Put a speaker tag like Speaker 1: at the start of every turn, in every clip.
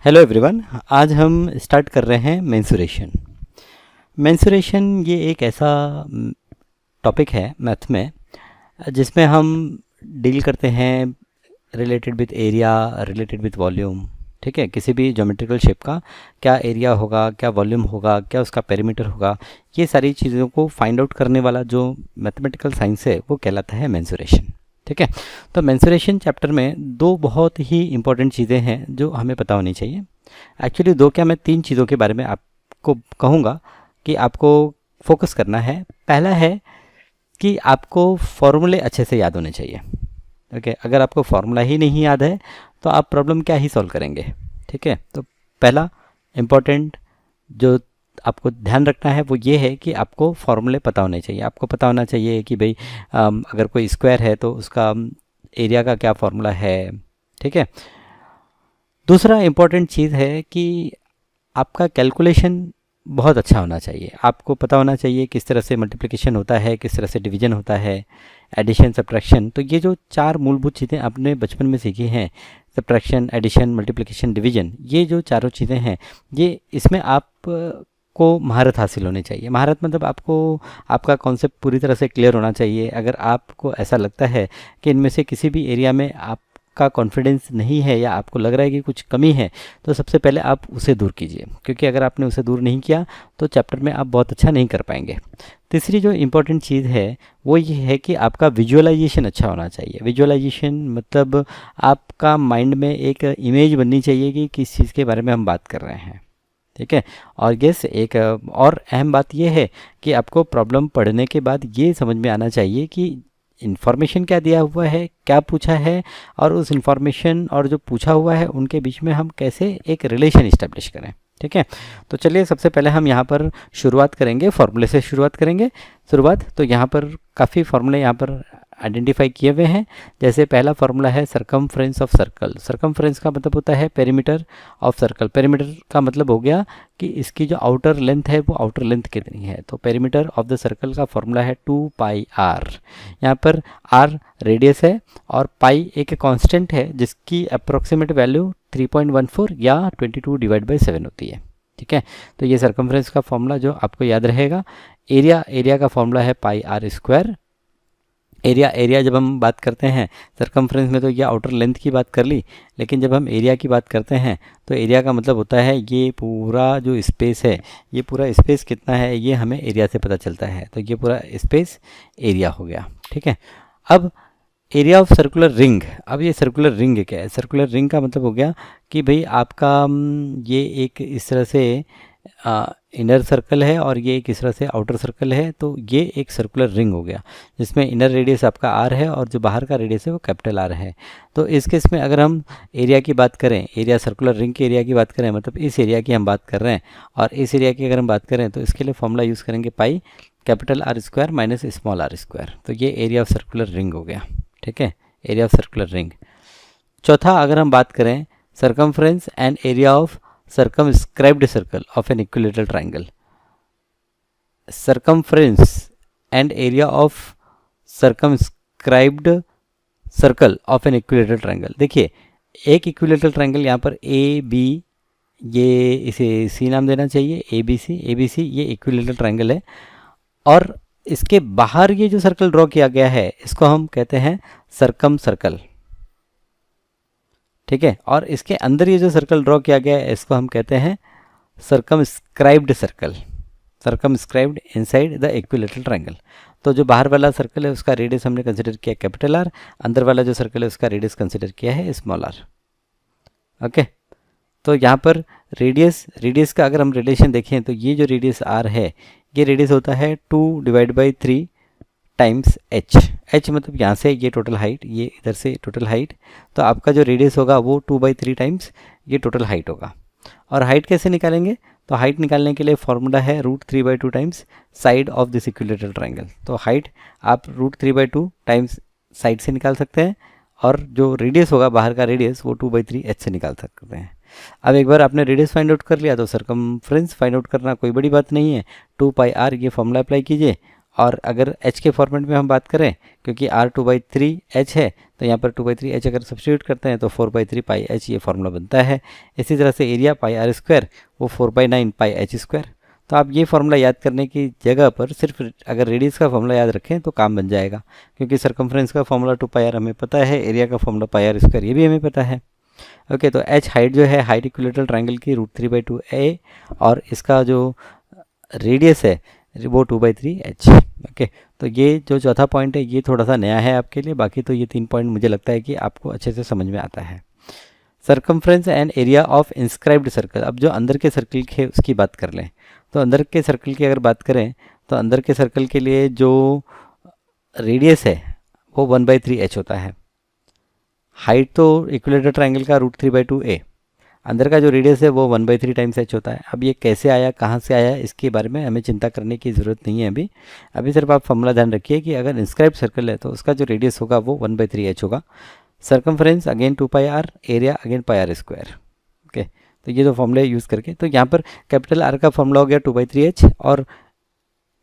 Speaker 1: Hello everyone. आज हम start कर रहे हैं मेंसुरेशन। मेंसुरेशन ये एक ऐसा टॉपिक है मैथ में जिसमें हम डील करते हैं related with area, related with volume. ठीक है, किसी भी ज्योमेट्रिकल शेप का क्या एरिया होगा, क्या वॉल्यूम होगा, क्या उसका पेरीमीटर होगा, ये सारी चीज़ों को फाइंड आउट करने वाला जो मैथमेटिकल साइंस है वो कहलाता है मेंसुरेशन। ठीक है, तो मेंसुरेशन चैप्टर में दो बहुत ही इंपॉर्टेंट चीज़ें हैं जो हमें पता होनी चाहिए। एक्चुअली दो क्या, मैं तीन चीज़ों के बारे में आपको कहूँगा कि आपको फोकस करना है। पहला है कि आपको फॉर्मूले अच्छे से याद होने चाहिए। ओके, अगर आपको फार्मूला ही नहीं याद है तो आप प्रॉब्लम क्या ही सॉल्व करेंगे। ठीक है, तो पहला इम्पॉर्टेंट जो आपको ध्यान रखना है वो ये है कि आपको फॉर्मूले पता होने चाहिए। आपको पता होना चाहिए कि भाई अगर कोई स्क्वायर है तो उसका एरिया का क्या फॉर्मूला है। ठीक है, दूसरा इम्पॉर्टेंट चीज़ है कि आपका कैलकुलेशन बहुत अच्छा होना चाहिए। आपको पता होना चाहिए किस तरह से मल्टीप्लिकेशन होता है, किस तरह से डिवीजन होता है, एडिशन, सब्ट्रैक्शन। तो ये जो चार मूलभूत चीज़ें आपने बचपन में सीखी हैं, सब्ट्रैक्शन, एडिशन, मल्टीप्लिकेशन, डिवीजन, ये जो चारों चीज़ें हैं, ये इसमें आप को महारत हासिल होनी चाहिए। महारत मतलब आपको आपका कॉन्सेप्ट पूरी तरह से क्लियर होना चाहिए। अगर आपको ऐसा लगता है कि इनमें से किसी भी एरिया में आपका कॉन्फिडेंस नहीं है या आपको लग रहा है कि कुछ कमी है, तो सबसे पहले आप उसे दूर कीजिए, क्योंकि अगर आपने उसे दूर नहीं किया तो चैप्टर में आप बहुत अच्छा नहीं कर पाएंगे। तीसरी जो इम्पोर्टेंट चीज़ है वो ये है कि आपका विजुअलाइजेशन अच्छा होना चाहिए। विजुअलाइजेशन मतलब आपका माइंड में एक इमेज बननी चाहिए कि किस चीज़ के बारे में हम बात कर रहे हैं। ठीक है, और गेस एक और अहम बात यह है कि आपको प्रॉब्लम पढ़ने के बाद ये समझ में आना चाहिए कि इन्फॉर्मेशन क्या दिया हुआ है, क्या पूछा है, और उस इन्फॉर्मेशन और जो पूछा हुआ है उनके बीच में हम कैसे एक रिलेशन इस्टेब्लिश करें। ठीक है, तो चलिए सबसे पहले हम यहाँ पर शुरुआत करेंगे, फॉर्मूले से शुरुआत करेंगे। तो यहाँ पर काफ़ी फार्मूले यहाँ पर आइडेंटिफाई किए हुए हैं। जैसे पहला फार्मूला है सरकमफ्रेंस ऑफ सर्कल। सरकमफ्रेंस का मतलब होता है पेरीमीटर ऑफ सर्कल। पेरीमीटर का मतलब हो गया कि इसकी जो आउटर लेंथ है वो आउटर लेंथ कितनी है। तो पेरीमीटर ऑफ द सर्कल का फार्मूला है 2πr। यहाँ पर r रेडियस है और पाई एक कांस्टेंट है जिसकी अप्रोक्सीमेट वैल्यू 3.14 या 22/7 होती है। ठीक है, तो ये सरकमफ्रेंस का फॉर्मूला जो आपको याद रहेगा। एरिया का फॉर्मूला है πr²। एरिया जब हम बात करते हैं सरकमफ्रेंस में तो ये आउटर लेंथ की बात कर ली, लेकिन जब हम एरिया की बात करते हैं तो एरिया का मतलब होता है ये पूरा जो स्पेस है, ये पूरा स्पेस कितना है ये हमें एरिया से पता चलता है। तो ये पूरा स्पेस एरिया हो गया। ठीक है, अब एरिया ऑफ सर्कुलर रिंग। अब ये सर्कुलर रिंग क्या है? सर्कुलर रिंग का मतलब हो गया कि भाई आपका ये एक इस तरह से इनर सर्कल है और ये एक इस तरह से आउटर सर्कल है। तो ये एक सर्कुलर रिंग हो गया जिसमें इनर रेडियस आपका आर है और जो बाहर का रेडियस है वो कैपिटल आर है। तो इस केस में अगर हम एरिया की बात करें, एरिया सर्कुलर रिंग के एरिया की बात करें, मतलब इस एरिया की हम बात कर रहे हैं, और इस एरिया की अगर हम बात करें तो इसके लिए फॉर्मूला यूज़ करेंगे पाई R² माइनस स्मॉल r²। तो ये एरिया ऑफ सर्कुलर रिंग हो गया। ठीक है, एरिया ऑफ सर्कुलर रिंग। चौथा अगर हम बात करें circumference and area of circumscribed circle of an equilateral triangle। circumference and area of circumscribed circle of an equilateral triangle। देखिए एक इक्विलेटरल ट्रायंगल यहाँ पर ए बी, ये इसे सी नाम देना चाहिए, ए बी सी ये इक्विलेटरल ट्रायंगल है, और इसके बाहर ये जो सर्कल ड्रॉ किया गया है इसको हम कहते हैं सर्कम सर्कल। ठीक है, और इसके अंदर ये जो सर्कल ड्रॉ किया गया है इसको हम कहते हैं circumscribed circle. Circumscribed inside the equilateral triangle. तो जो बाहर वाला सर्कल है उसका रेडियस हमने कंसिडर किया कैपिटल आर, अंदर वाला जो सर्कल है उसका रेडियस कंसिडर किया है स्मॉल आर। ओके, तो यहाँ पर रेडियस का अगर हम रिलेशन देखें तो ये जो रेडियस आर है ये रेडियस होता है 2/3 टाइम्स h मतलब यहाँ से ये टोटल हाइट, ये इधर से टोटल हाइट। तो आपका जो रेडियस होगा वो 2/3 टाइम्स ये टोटल हाइट होगा। और हाइट कैसे निकालेंगे? तो हाइट निकालने के लिए फॉर्मूला है √3/2 times side of this equilateral triangle. तो हाइट आप √3/2 टाइम्स साइड से निकाल सकते हैं, और जो रेडियस होगा बाहर का रेडियस वो 2/3 h से निकाल सकते हैं। अब एक बार आपने रेडियस फाइंड आउट कर लिया तो सर्कमफ्रेंस फाइंड आउट करना कोई बड़ी बात नहीं है। 2πr ये फॉर्मूला अप्लाई कीजिए और अगर h के फॉर्मेट में हम बात करें, क्योंकि r 2/3 h है, तो यहाँ पर 2/3 h अगर सब्स्टिट्यूट करते हैं तो 4/3 पाई h ये फार्मूला बनता है। इसी तरह से एरिया पाई r स्क्वायर वो 4/9 पाई h स्क्वायर। तो आप ये फार्मूला याद करने की जगह पर सिर्फ अगर रेडियस का फार्मूला याद रखें तो काम बन जाएगा, क्योंकि सरकमफ्रेंस का फार्मूला 2πr हमें पता है, एरिया का फार्मूला पाई r स्क्वायर ये भी हमें पता है। ओके, तो h हाइट जो है हाइट इक्विलेटरल ट्रायंगल की √3/2 a, और इसका जो रेडियस है वो 2/3 h। ओके, तो ये जो चौथा पॉइंट है ये थोड़ा सा नया है आपके लिए, बाकी तो ये 3 पॉइंट मुझे लगता है कि आपको अच्छे से समझ में आता है। Circumference and area of inscribed circle. अब जो अंदर के सर्कल के उसकी बात कर लें, तो अंदर के सर्कल की अगर बात करें तो अंदर के सर्कल के लिए जो रेडियस है वो 1/3 h होता है। हाइट तो इक्विलेटर ट्रायंगल का √3/2 a, अंदर का जो रेडियस है वो 1/3 टाइम्स h होता है। अब ये कैसे आया, कहाँ से आया, इसके बारे में हमें चिंता करने की ज़रूरत नहीं है अभी सिर्फ आप फॉर्मूला ध्यान रखिए कि अगर इंस्क्राइब्ड सर्कल है तो उसका जो रेडियस होगा वो 1/3 h होगा। Circumference again 2πr, area again pi r square. Okay, तो ये जो फॉर्मूले यूज़ करके, तो यहाँ पर कैपिटल R का फॉर्मूला हो गया 2/3 h और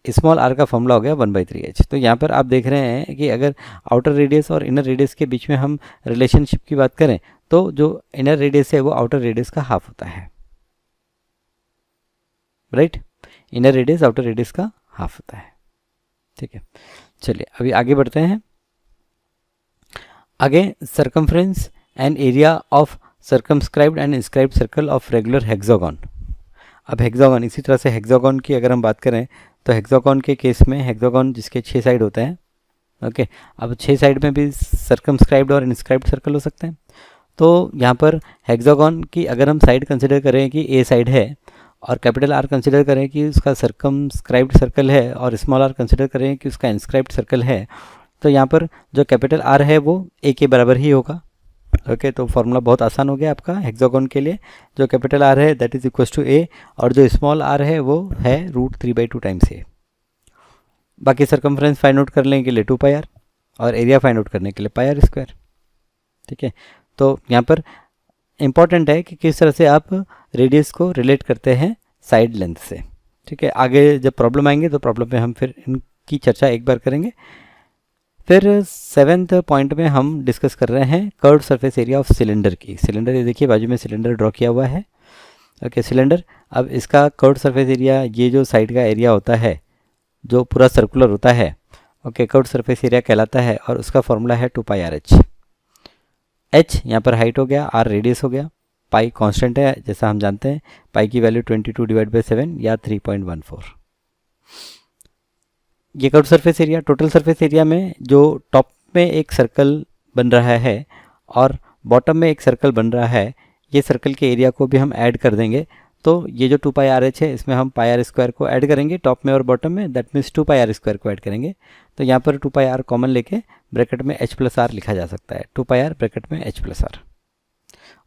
Speaker 1: स्मॉल r का फॉर्मूला हो गया 1/3 h। तो यहाँ पर आप देख रहे हैं कि अगर आउटर रेडियस और इनर रेडियस के बीच में हम रिलेशनशिप की बात करें तो जो इनर रेडियस है वो आउटर रेडियस का हाफ होता है, right. Inner radius outer radius का हाफ होता है, ठीक है। चलिए अभी आगे बढ़ते हैं। आगे circumference and area of circumscribed and inscribed circle of regular hexagon. अब हेक्सागोन, इसी तरह से हेक्सागोन की अगर हम बात करें तो हेक्सागोन के केस में हेक्सागोन जिसके 6 साइड होते हैं, ओके, अब 6 साइड में भी सर्कमस्क्राइब्ड और इंस्क्राइब्ड सर्कल हो सकते हैं। तो यहाँ पर हेक्सागोन की अगर हम साइड कंसिडर करें कि ए साइड है और कैपिटल R कंसिडर करें कि उसका सर्कमस्क्राइब्ड सर्कल है और स्मॉल r कंसिडर करें कि उसका इंस्क्राइब्ड सर्कल है, तो यहाँ पर जो कैपिटल R है वो a के बराबर ही होगा। ओके, तो फॉर्मूला बहुत आसान हो गया आपका हेक्सागोन के लिए। जो कैपिटल R है that is equal to a और जो स्मॉल r है वो है √3/2 टाइम्स a। बाकी सर्कमफ्रेंस फाइंड आउट करने के लिए 2πr और एरिया फाइंड आउट करने के लिए पाई r स्क्वायर, ठीक है। तो यहाँ पर इम्पॉर्टेंट है कि किस तरह से आप रेडियस को रिलेट करते हैं साइड लेंथ से, ठीक है। आगे जब प्रॉब्लम आएंगे तो प्रॉब्लम में हम फिर इनकी चर्चा एक बार करेंगे। फिर 7th पॉइंट में हम डिस्कस कर रहे हैं curved surface area of cylinder की। सिलेंडर ये देखिए बाजू में सिलेंडर ड्रॉ किया हुआ है, ओके सिलेंडर। अब इसका कर्व्ड सरफेस एरिया, ये जो साइड का एरिया होता है जो पूरा सर्कुलर होता है, ओके, कर्व्ड सरफेस एरिया कहलाता है और उसका फॉर्मूला है 2πr h। h यहाँ पर हाइट हो गया, r रेडियस हो गया, पाई कांस्टेंट है जैसा हम जानते हैं, पाई की वैल्यू 22/7 या 3.14। ये curved surface area, total surface area में जो टॉप में एक सर्कल बन रहा है और बॉटम में एक सर्कल बन रहा है, ये सर्कल के एरिया को भी हम ऐड कर देंगे। तो ये जो 2πr h है इसमें हम पाई r स्क्वायर को ऐड करेंगे टॉप में और बॉटम में, दैट मीन्स 2πr स्क्वायर को ऐड करेंगे। तो यहाँ पर 2πr कॉमन लेके ब्रैकेट में h+r लिखा जा सकता है, 2πr ब्रैकेट में h+r।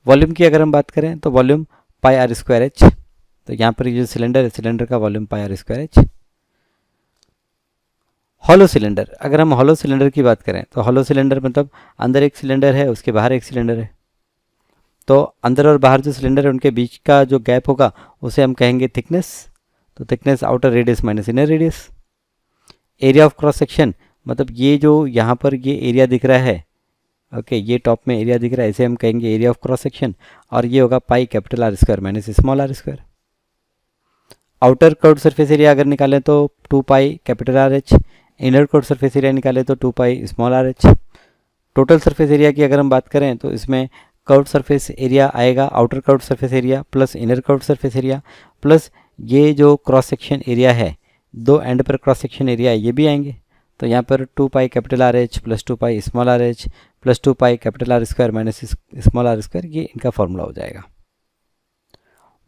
Speaker 1: वॉल्यूम की अगर हम बात करें तो वॉल्यूम पाई r स्क्वायर h। तो यहाँ पर ये जो सिलेंडर है, सिलेंडर का वॉल्यूम पाई r square h। Hollow cylinder, अगर हम हॉलो सिलेंडर की बात करें तो हॉलो सिलेंडर मतलब अंदर एक सिलेंडर है, उसके बाहर एक सिलेंडर है। तो अंदर और बाहर जो सिलेंडर है उनके बीच का जो गैप होगा उसे हम कहेंगे थिकनेस। तो thickness outer radius minus inner radius. Area of cross section, मतलब ये जो यहाँ पर ये एरिया दिख रहा है, ओके, ये टॉप में एरिया दिख रहा है, इसे हम कहेंगे एरिया ऑफ क्रॉस सेक्शन और ये होगा pi capital R square minus small r square. Outer curved surface area अगर निकालें तो 2π capital R h, inner curved surface area निकालें तो 2π small r h। Total surface area की अगर हम बात करें तो इसमें कर्व्ड सरफेस एरिया आएगा, outer curved surface area plus inner curved surface area plus ये जो क्रॉस सेक्शन एरिया है, दो एंड पर क्रॉस सेक्शन एरिया ये भी आएंगे। तो यहाँ पर 2π capital R h plus 2π small r h plus 2π capital R square minus small r square, ये इनका फॉर्मूला हो जाएगा।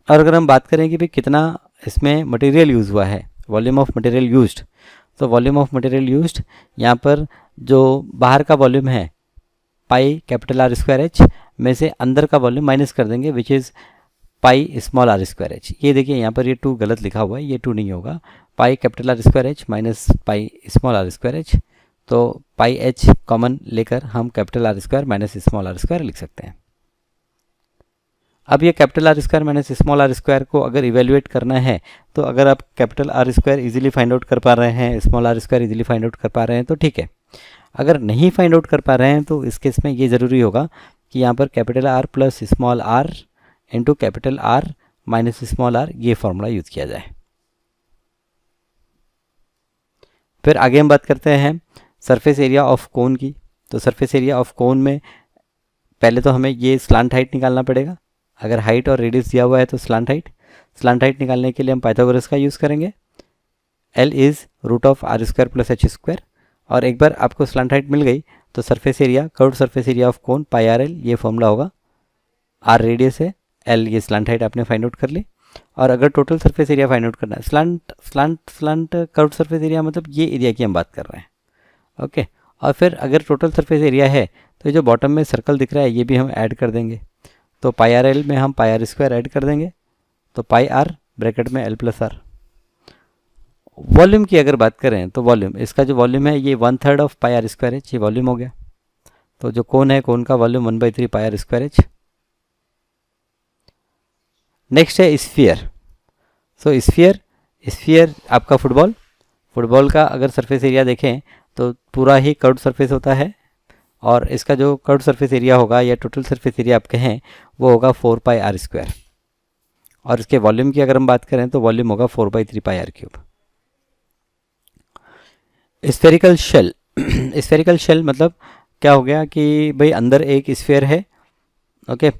Speaker 1: और अगर हम बात करें कि भाई कितना इसमें मटेरियल यूज़ हुआ है, वॉल्यूम ऑफ मटेरियल यूज्ड, तो वॉल्यूम ऑफ मटेरियल यूज्ड यहाँ पर जो बाहर का वॉल्यूम है पाई कैपिटल R स्क्वायर h में से अंदर का वॉल्यूम माइनस कर देंगे which is pi small r square h। ये देखिए यहाँ पर ये 2 गलत लिखा हुआ है, ये 2 नहीं होगा, pi capital R square h minus pi small r square h। तो पाई h कॉमन लेकर हम capital R square minus small r square लिख सकते हैं। अब ये capital R square minus small R square को अगर इवेल्युएट करना है, तो अगर आप capital R square easily find out कर पा रहे हैं, small R square easily find out कर पा रहे हैं तो ठीक है। अगर नहीं फाइंड आउट कर पा रहे हैं तो इस केस में ये ज़रूरी होगा कि यहाँ पर capital R plus small R into capital R minus small R ये फॉर्मूला यूज़ किया जाए। फिर आगे हम बात करते हैं सरफेस एरिया ऑफ कोन की। तो सरफेस एरिया ऑफ कोन में पहले तो हमें ये स्लांट हाइट निकालना पड़ेगा। अगर हाइट और रेडियस दिया हुआ है तो स्लांट हाइट निकालने के लिए हम पाइथागोरस का यूज़ करेंगे। L is root of R square plus H square. और एक बार आपको स्लांट हाइट मिल गई तो surface area, curve surface area of cone pi R L ये फॉर्मूला होगा। आर रेडियस है, L ये स्लांट हाइट आपने फाइंड आउट कर ली। और अगर total surface area find out करना है, स्लांट कर्व सरफेस एरिया मतलब ये एरिया की हम बात कर रहे हैं। ओके, और फिर अगर टोटल सरफेस एरिया है तो जो बॉटम में सर्कल दिख रहा है ये भी हम ऐड कर देंगे। तो पाई आर एल में हम पाई आर स्क्वायर ऐड कर देंगे, तो पाई आर ब्रैकेट में एल प्लस आर। वॉल्यूम की अगर बात करें तो वॉल्यूम, इसका जो वॉल्यूम है ये 1/3 of pi R square H, ये वॉल्यूम हो गया। तो जो कोन है, कोन का volume 1/3 pi R square H. Next है स्फीयर। सो स्फीयर आपका फुटबॉल का अगर सरफेस एरिया देखें तो पूरा ही कर्व्ड सरफेस होता है, और इसका जो कर्व्ड सरफेस एरिया होगा या टोटल सरफेस एरिया आप कहें वो होगा 4 पाई आर स्क्वायर। और इसके वॉल्यूम की अगर हम बात करें तो वॉल्यूम होगा 4/3 पाई आर क्यूब। स्फेरिकल शेल मतलब क्या हो गया कि भाई अंदर एक स्फीयर है, ओके,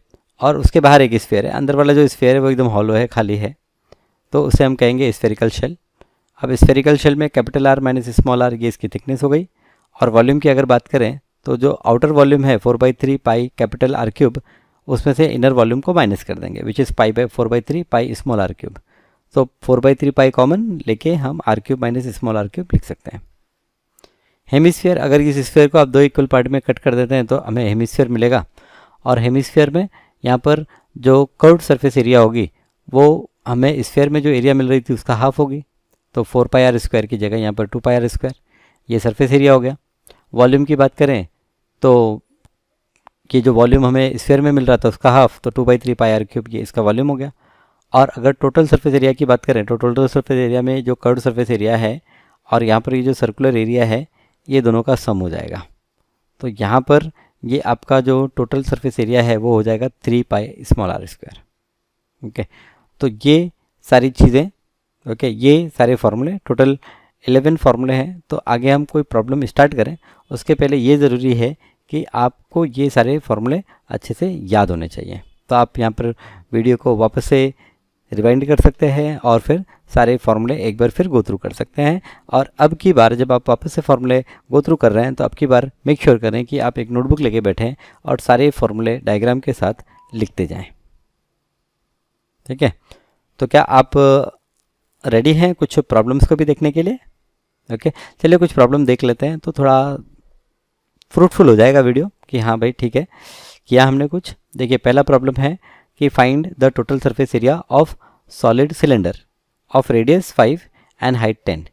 Speaker 1: और उसके बाहर एक स्फीयर है। अंदर वाला जो स्फीयर है वो एकदम हॉलो है, खाली है, तो उसे हम कहेंगे स्फेरिकल शेल। अब स्फेरिकल शेल में capital R minus small R ये इसकी थिकनेस हो गई। और वॉल्यूम की अगर बात करें तो जो आउटर वॉल्यूम है 4/3 पाई कैपिटल आर क्यूब, उसमें से इनर वॉल्यूम को माइनस कर देंगे, which is 4/3 pi small R cube. तो 4/3 पाई कॉमन लेके हम R cube minus small R cube लिख सकते हैं। हेमिस्फीयर, अगर इस स्फीयर को आप दो इक्वल पार्ट में कट कर देते हैं तो हमें हेमिस्फीयर मिलेगा। और हेमिस्फीयर में यहाँ पर जो कर्व्ड सरफेस एरिया होगी वो हमें स्फीयर में जो एरिया मिल रही थी उसका हाफ होगी। तो 4 पाई आर स्क्वायर की जगह यहाँ पर 2 पाई आर स्क्वायर, ये सरफेस एरिया हो गया। वॉल्यूम की बात करें तो कि जो वॉल्यूम हमें स्फीयर में मिल रहा था उसका हाफ, तो 2/3 पाई आर क्यूब ये इसका वॉल्यूम हो गया। और अगर टोटल सरफेस एरिया की बात करें तो टोटल सरफेस एरिया में जो कर्व्ड सरफेस एरिया है और यहाँ पर ये जो सर्कुलर एरिया है ये दोनों का सम हो जाएगा। तो यहाँ पर ये आपका जो टोटल सरफेस एरिया है वो हो जाएगा 3 pi small R square. Okay, तो ये सारी चीज़ें, ओके, ये सारे फार्मूले, टोटल 11 फार्मूले हैं। तो आगे हम कोई प्रॉब्लम स्टार्ट करें उसके पहले ये ज़रूरी है कि आपको ये सारे फार्मूले अच्छे से याद होने चाहिए। तो आप यहाँ पर वीडियो को वापस से रिवाइंड कर सकते हैं और फिर सारे फार्मूले एक बार फिर गो थ्रू कर सकते हैं। और अब की बार जब आप वापस से फार्मूले गो थ्रू कर रहे हैं तो अब की बार मेक श्योर करें कि आप एक नोटबुक लेके बैठें और सारे फार्मूले डायग्राम के साथ लिखते जाएं। ठीक है, तो क्या आप रेडी हैं कुछ प्रॉब्लम्स को भी देखने के लिए? ओके, चलिए कुछ प्रॉब्लम देख लेते हैं तो थोड़ा फ्रूटफुल हो जाएगा वीडियो कि हाँ भाई ठीक है किया हमने कुछ। देखिए पहला प्रॉब्लम है कि find the total surface area of solid cylinder of radius 5 and height 10।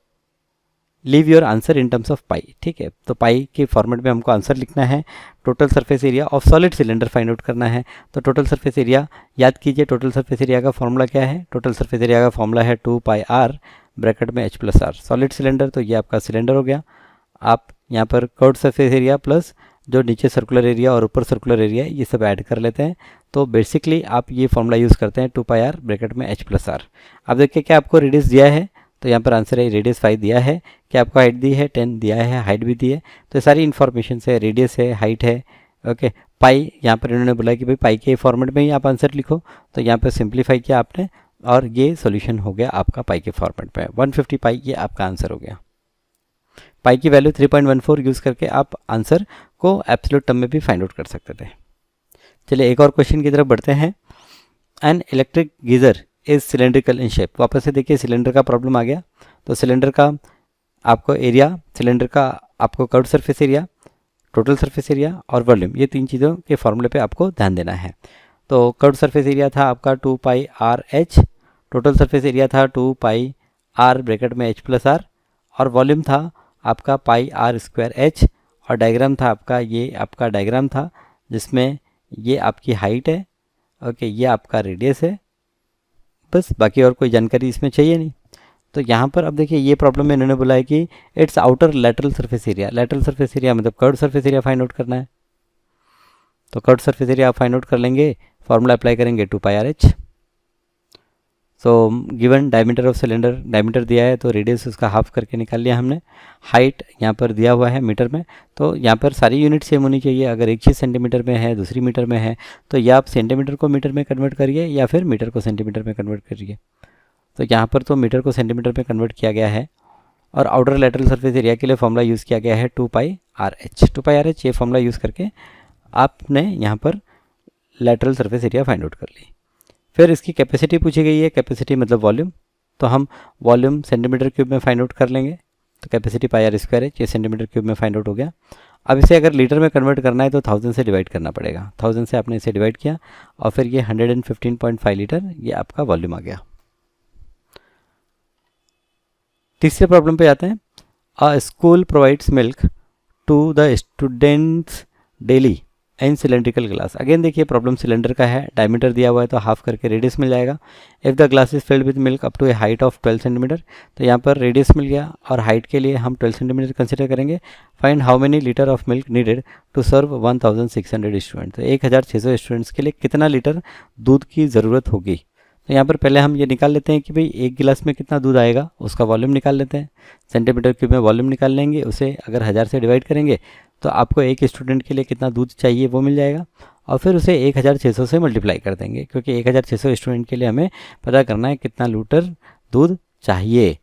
Speaker 1: Leave your answer in terms of pi. ठीक है, तो पाई के फॉर्मेट में हमको आंसर लिखना है। Total surface area of solid cylinder find out करना है। तो टोटल सरफेस एरिया याद कीजिए, टोटल सरफेस एरिया का फॉर्मूला क्या है? टोटल सरफेस एरिया का फॉर्मूला है 2 पाई आर ब्रैकेट में H plus R. Solid cylinder तो ये आपका सिलेंडर हो गया। आप यहाँ पर कर्व्ड सरफेस एरिया प्लस जो नीचे सर्कुलर एरिया और ऊपर सर्कुलर एरिया ये सब ऐड कर लेते हैं। तो बेसिकली आप ये फॉर्मूला यूज़ करते हैं 2 पाई आर ब्रैकेट में एच प्लस आर। अब देखिए क्या आपको रेडियस दिया है, तो यहाँ पर आंसर है रेडियस 5 दिया है। क्या आपको हाइट दी है? 10 दिया है, हाइट भी दी है। तो सारी इन्फॉर्मेशन है, रेडियस है, हाइट है, ओके। पाई यहाँ पर इन्होंने बोला कि भाई पाई के फॉर्मेट में ही आप आंसर लिखो, तो यहाँ पर सिंप्लीफाई किया आपने और ये सॉल्यूशन हो गया आपका पाई के फॉर्मेट में। 150 पाई ये आपका आंसर हो गया। पाई की वैल्यू 3.14 यूज़ करके आप आंसर को एब्सोल्यूट टर्म में भी फाइंड आउट कर सकते थे। चलिए एक और क्वेश्चन की तरफ बढ़ते हैं। An electric geyser is cylindrical in shape. वापस से देखिए सिलेंडर का प्रॉब्लम आ गया। तो सिलेंडर का आपको एरिया, सिलेंडर का आपको curved surface area, total surface area और वॉल्यूम, ये तीन चीज़ों के फॉर्मूले पे आपको ध्यान देना है। तो कर्व्ड सरफेस एरिया था आपका 2 pi R H, total surface area था 2 पाई आर ब्रैकेट में एच प्लस आर, और वॉल्यूम था आपका पाई आर स्क्वायर एच, और डायग्राम था आपका, ये आपका डायग्राम था जिसमें ये आपकी हाइट है, ओके, ये आपका रेडियस है, बस बाकी और कोई जानकारी इसमें चाहिए नहीं। तो यहाँ पर अब देखिए ये प्रॉब्लम में इन्होंने बोला है कि it's outer lateral surface area. Lateral surface area मतलब curved surface area find out करना है। तो कर्व्ड सरफेस एरिया आप फाइंड आउट कर लेंगे, फॉर्मूला अप्लाई करेंगे 2πr/h। So given diameter of cylinder, diameter दिया है तो रेडियस उसका हाफ करके निकाल लिया हमने। हाइट यहाँ पर दिया हुआ है मीटर में, तो यहाँ पर सारी यूनिट सेम होनी चाहिए। अगर एक चीज़ सेंटीमीटर में है, दूसरी मीटर में है, तो या आप सेंटीमीटर को मीटर में कन्वर्ट करिए या फिर मीटर को सेंटीमीटर में कन्वर्ट करिए। तो यहाँ पर तो मीटर को सेंटीमीटर में कन्वर्ट किया गया है। और आउटर लेटरल सरफेस एरिया के लिए फॉर्मूला यूज़ किया गया है 2πr/h। 2πr/h ये फॉर्मूला यूज़ करके आपने यहाँ पर lateral surface area find out कर ली। फिर इसकी कैपेसिटी पूछी गई है, कैपेसिटी मतलब वॉल्यूम, तो हम वॉल्यूम सेंटीमीटर क्यूब में फाइंड आउट कर लेंगे। तो कैपेसिटी πr²h, ये सेंटीमीटर क्यूब में फाइंड आउट हो गया। अब इसे अगर लीटर में कन्वर्ट करना है तो 1000 से डिवाइड करना पड़ेगा। 1000 से आपने इसे डिवाइड किया और फिर ये 115.5 लीटर ये आपका वॉल्यूम आ गया। तीसरे प्रॉब्लम पे आते हैं। A school provides milk to the students daily in cylindrical glass. Again देखिए प्रॉब्लम सिलेंडर का है, डायमीटर दिया हुआ है तो हाफ करके रेडियस मिल जाएगा। If the glass is filled with milk up to a height of 12 centimetre, तो यहाँ पर रेडियस मिल गया और हाइट के लिए हम 12 सेंटीमीटर कंसिडर करेंगे। Find how many litre of milk needed to serve 1600 student. तो 1600 स्टूडेंट्स के लिए कितना लीटर दूध की ज़रूरत होगी। तो यहाँ पर पहले हम ये निकाल लेते हैं कि भाई एक गिलास में कितना दूध आएगा, उसका वॉल्यूम निकाल लेते हैं। सेंटीमीटर क्यूब में वॉल्यूम निकाल लेंगे, उसे अगर 1000 से डिवाइड करेंगे तो आपको एक स्टूडेंट के लिए कितना दूध चाहिए वो मिल जाएगा। और फिर उसे 1600 से मल्टीप्लाई कर देंगे, क्योंकि 1600 स्टूडेंट के लिए हमें पता करना है कितना लीटर दूध चाहिए।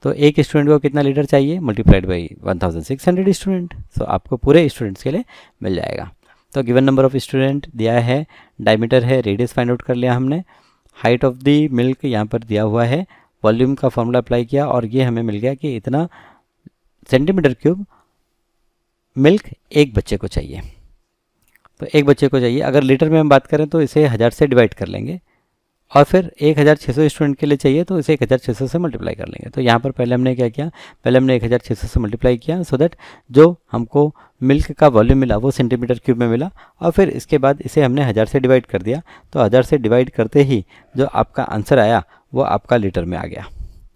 Speaker 1: तो एक स्टूडेंट को कितना लीटर चाहिए, मल्टीप्लाइड बाई 1600 स्टूडेंट। सो आपको पूरे स्टूडेंट्स के लिए मिल जाएगा। तो गिवन नंबर ऑफ स्टूडेंट दिया है, डायमीटर है, रेडियस फाइंड आउट कर लिया हमने, हाइट ऑफ दी मिल्क यहाँ पर दिया हुआ है, वॉल्यूम का फॉर्मूला अप्लाई किया और ये हमें मिल गया कि इतना सेंटीमीटर क्यूब मिल्क एक बच्चे को चाहिए। तो एक बच्चे को चाहिए, अगर लीटर में हम बात करें तो इसे 1000 से डिवाइड कर लेंगे और फिर 1600 स्टूडेंट के लिए चाहिए तो इसे 1600 से मल्टीप्लाई कर लेंगे। तो यहाँ पर पहले हमने क्या किया, पहले हमने 1600 से मल्टीप्लाई किया सो दैट जो हमको मिल्क का वॉल्यूम मिला वो सेंटीमीटर क्यूब में मिला। और फिर इसके बाद इसे हमने 1000 से डिवाइड कर दिया, तो 1000 से डिवाइड करते ही जो आपका आंसर आया वो आपका लीटर में आ गया।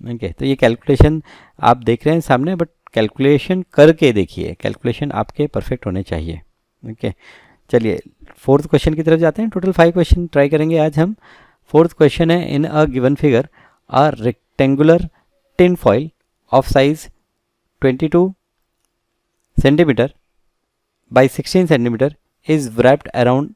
Speaker 1: ओके, तो ये कैलकुलेशन आप देख रहे हैं सामने, बट कैलकुलेशन करके देखिए, कैलकुलेशन आपके परफेक्ट होने चाहिए। ओके, चलिए फोर्थ क्वेश्चन की तरफ जाते हैं। टोटल 5 क्वेश्चन ट्राई करेंगे आज हम। फोर्थ क्वेश्चन है, in a given figure a rectangular tin foil of size 22 centimetre by 16 centimetre is wrapped around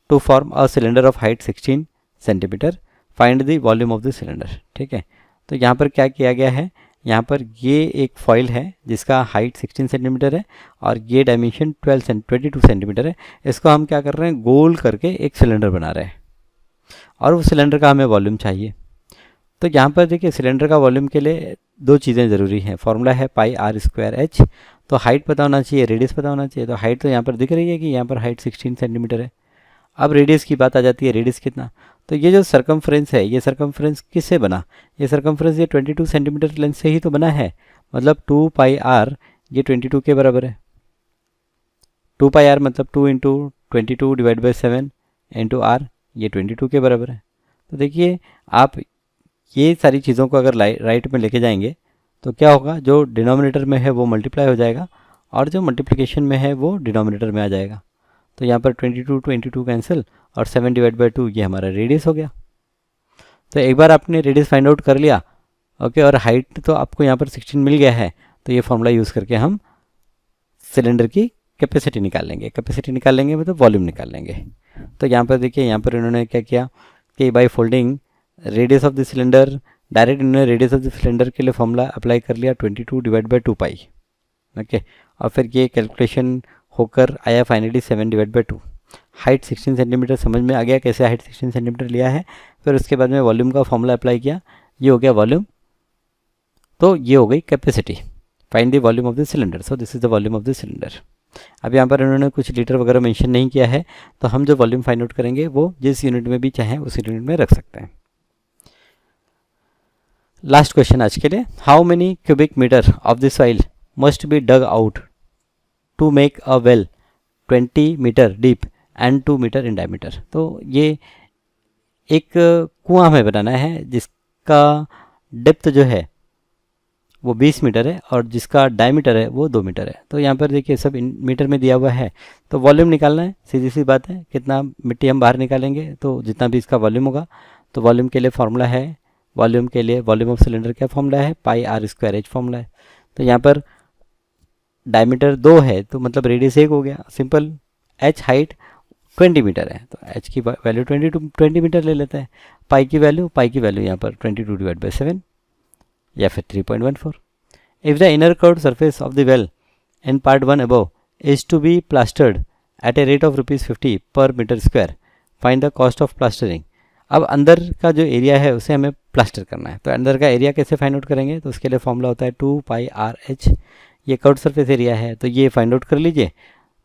Speaker 1: to form a cylinder of height 16 centimetre, find the volume of the cylinder. ठीक है, तो यहाँ पर क्या किया गया है, यहाँ पर ये एक फॉइल है जिसका हाइट 16 सेंटीमीटर है और ये डायमेंशन 22 सेंटीमीटर है। इसको हम क्या कर रहे हैं, गोल करके एक सिलेंडर बना रहे हैं और उस सिलेंडर का हमें वॉल्यूम चाहिए। तो यहाँ पर देखिए सिलेंडर का वॉल्यूम के लिए दो चीज़ें ज़रूरी हैं। फॉर्मूला है πr²h। तो हाइट पता होना चाहिए, रेडियस पता होना चाहिए। तो हाइट तो यहाँ पर दिख रही है कि यहाँ पर हाइट 16 सेंटीमीटर है। अब रेडियस की बात आ जाती है, रेडियस कितना। तो ये जो सरकमफ्रेंस है, ये सरकमफ्रेंस किससे बना, ये सरकमफ्रेंस ये 22 सेंटीमीटर लेंथ से ही तो बना है। मतलब 2πr ये 22 के बराबर है। 2πr मतलब 2 into 22 divide by 7 into r, ये 22 के बराबर है। तो देखिए आप ये सारी चीज़ों को अगर राइट में लेके जाएंगे तो क्या होगा, जो डिनोमिनेटर में है वो मल्टीप्लाई हो जाएगा और जो मल्टीप्लिकेशन में है वो डिनोमिनेटर में आ जाएगा। तो यहाँ पर 22 कैंसिल और 7 डिवाइड बाई 2 ये हमारा रेडियस हो गया। तो एक बार आपने रेडियस फाइंड आउट कर लिया, ओके, और हाइट तो आपको यहाँ पर 16 मिल गया है, तो ये फॉर्मूला यूज़ करके हम सिलेंडर की कैपेसिटी निकाल लेंगे। कैपेसिटी निकाल लेंगे मतलब वॉल्यूम निकाल लेंगे। तो यहाँ पर देखिए, यहाँ पर इन्होंने क्या किया कि by folding radius of the cylinder, direct इन्होंने रेडियस ऑफ द सिलेंडर के लिए फॉर्मूला अप्लाई कर लिया 22 डिवाइड बाई 2π। ओके, और फिर ये कैलकुलेशन होकर आया finally 7 divide by 2। Height 16 centimetre समझ में आ गया कैसे हाइट 16 सेंटीमीटर लिया है। फिर उसके बाद में वॉल्यूम का फॉर्मूला अप्लाई किया, ये हो गया वॉल्यूम। तो ये हो गई capacity. Find the volume of the cylinder, so this is the volume of the cylinder. अब यहाँ पर इन्होंने कुछ लीटर वगैरह मेंशन नहीं किया है, तो हम जो वॉल्यूम फाइंड आउट करेंगे वो जिस यूनिट में भी चाहें उस यूनिट में रख सकते हैं। लास्ट क्वेश्चन आज के लिए, how many cubic metre of the soil must be dug out to make a well 20 metre deep and 2 metre in diameter. तो ये एक कुआं हमें बनाना है जिसका डेप्थ जो है वो 20 मीटर है और जिसका डायमीटर है वो 2 मीटर है। तो यहाँ पर देखिए सब मीटर में दिया हुआ है। तो वॉल्यूम निकालना है, सीधी सी बात है, कितना मिट्टी हम बाहर निकालेंगे तो जितना भी इसका वॉल्यूम होगा। तो वॉल्यूम के लिए फार्मूला है, वॉल्यूम के लिए वॉल्यूम ऑफ सिलेंडर क्या फार्मूला है, पाई आर स्क्वायर एच फार्मूला है। तो यहाँ पर डायमीटर 2 है तो मतलब रेडियस 1 हो गया, सिंपल। एच हाइट 20 मीटर है तो एच की वैल्यू 20 मीटर ले लेते हैं। पाई की वैल्यू यहाँ पर 22/7 या फिर 3.14। If the inner curved surface of the well in part 1 above is to be plastered at a rate of ₹50 per metre square, find the cost of plastering. अब अंदर का जो एरिया है उसे हमें प्लास्टर करना है। तो अंदर का एरिया कैसे फाइंड आउट करेंगे, तो उसके लिए फॉर्मूला होता है 2πRH। ये कर्व्ड सरफेस एरिया है तो ये फाइंड आउट कर लीजिए,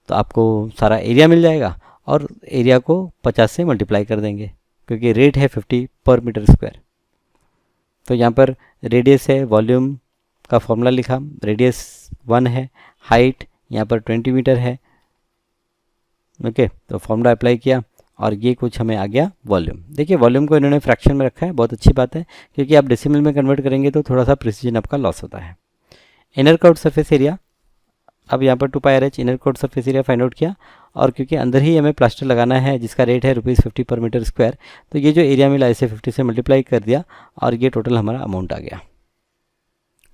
Speaker 1: तो आपको सारा एरिया मिल जाएगा और एरिया को 50 से मल्टीप्लाई कर देंगे क्योंकि रेट है 50 पर मीटर स्क्वायर। तो यहाँ पर रेडियस है, वॉल्यूम का फॉर्मूला लिखा, रेडियस 1 है, हाइट यहाँ पर 20 मीटर है। ओके, तो फॉर्मूला अप्लाई किया और ये कुछ हमें आ गया वॉल्यूम। देखिए वॉल्यूम को इन्होंने फ्रैक्शन में रखा है, बहुत अच्छी बात है क्योंकि आप डेसिमल में कन्वर्ट करेंगे तो थोड़ा सा प्रिसीजन आपका लॉस होता है। इनर कर्व्ड सरफेस एरिया, अब यहाँ पर 2πRH inner curved surface area find out किया और क्योंकि अंदर ही हमें प्लास्टर लगाना है जिसका रेट है ₹50 पर मीटर स्क्वायर, तो ये जो एरिया मिला इसे 50 से मल्टीप्लाई कर दिया और ये टोटल हमारा अमाउंट आ गया।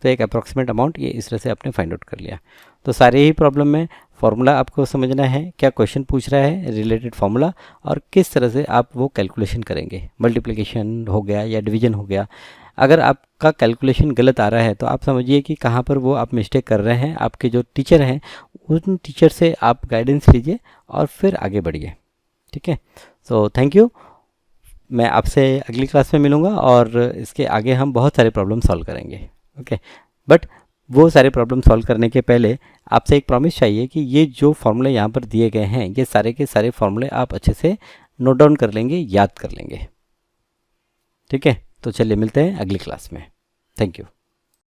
Speaker 1: तो एक अप्रॉक्सीमेट अमाउंट ये इस तरह से आपने फाइंड आउट कर लिया। तो सारे ही प्रॉब्लम में फॉर्मूला आपको समझना है, क्या क्वेश्चन पूछ रहा है, रिलेटेड फार्मूला और किस तरह से आप वो कैलकुलेशन करेंगे। मल्टीप्लिकेशन हो गया या डिवीजन हो गया, अगर आपका कैलकुलेशन गलत आ रहा है तो आप समझिए कि कहाँ पर वो आप मिस्टेक कर रहे हैं। आपके जो टीचर हैं उन टीचर से आप गाइडेंस लीजिए और फिर आगे बढ़िए। ठीक है, सो थैंक यू। मैं आपसे अगली क्लास में मिलूँगा और इसके आगे हम बहुत सारे प्रॉब्लम सॉल्व करेंगे। ओके, बट वो सारे प्रॉब्लम सॉल्व करने के पहले आपसे एक प्रॉमिस चाहिए कि ये जो फॉर्मूले यहाँ पर दिए गए हैं ये सारे के सारे फॉर्मूले आप अच्छे से नोट डाउन कर लेंगे, याद कर लेंगे। ठीक है, तो चलिए मिलते हैं अगली क्लास में। Thank you.